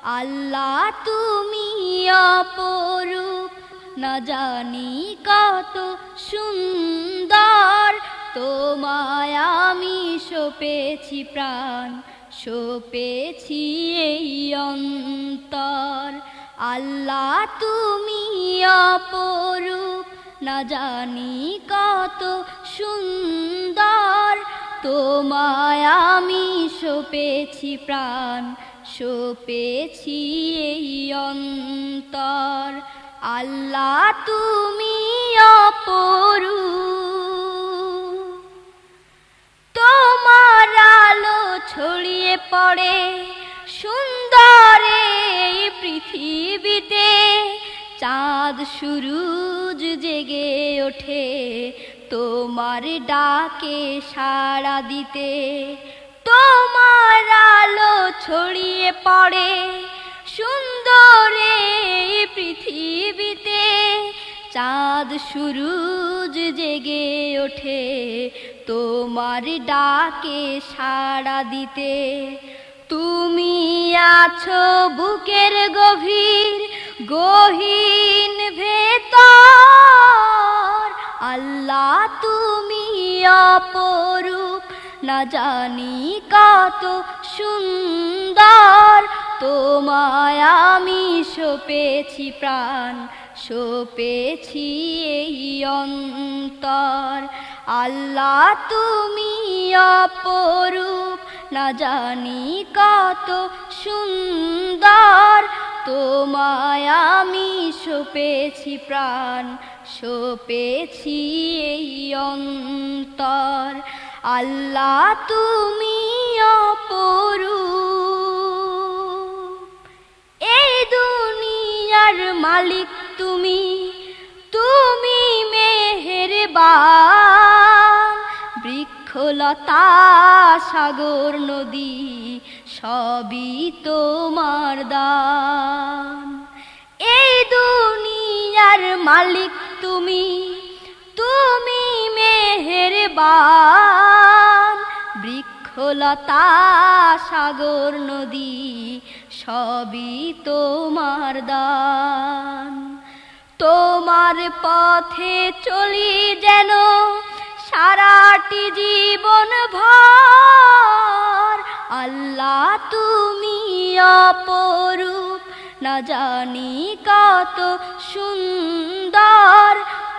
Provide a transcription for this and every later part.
আল্লাহ তুমি অপরূপ, না জানি কত সুন্দর, তোমায় আমি সপেছি প্রাণ, সপেছি এই অন্তর। আল্লাহ তুমি অপরূপ, না জানি কত সুন্দর, তোমায় আমি সপেছি প্রাণ, সপেছি এই অন্তর। আল্লাহ তুমি অপরূপ, তোমার আলো ছড়িয়ে পড়ে সুন্দর এই পৃথিবীতে, চাঁদ সূরজ জেগে ওঠে তোমার ডাকে সাড়া দিতে। তোমার আলো ছড়িয়ে পড়ে সুন্দর এই পৃথিবীতে, চাঁদ সূরজ জেগে ওঠে তোমার ডাকে সাড়া দিতে। তুমি আছো বুকের গভীর গহীন ভেতর, আল্লাহ তুমি অপরূপ, না জানি কত সুন্দর, তোমায় আমি সপেছি প্রাণ, সপেছি এই অন্তর। আল্লাহ তুমি অপরূপ, না জানি কত সুন্দর, তোমায় আমি সপেছি প্রাণ, সপেছি এই অন্তর। আল্লাহ তুমি অপরূপ, এই দুনিয়ার মালিক তুমি, তুমি মেহেরবান, বৃক্ষলতা সাগর নদী সবই তোমার দান। এই দুনিয়ার মালিক তুমি, তুমি মেহেরবান, বৃক্ষলতা সাগর নদী সবই তোমার দান। তোমার পথে চলি যেন সারাটি জীবন ভর, আল্লাহ তুমি অপরূপ, না জানি কত সুন্দর,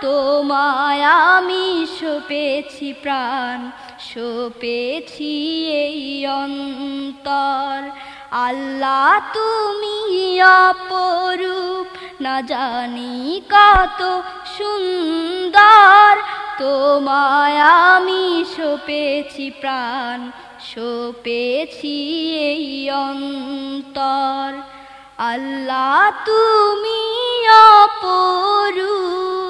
তোমায় আমি সপেছি প্রাণ, সপেছি এই অন্তর। আল্লাহ তুমি অপরূপ, না জানি কত সুন্দর, তোমায় আমি সপেছি প্রাণ, সপেছি এই অন্তর। আল্লাহ তুমি অপরূপ।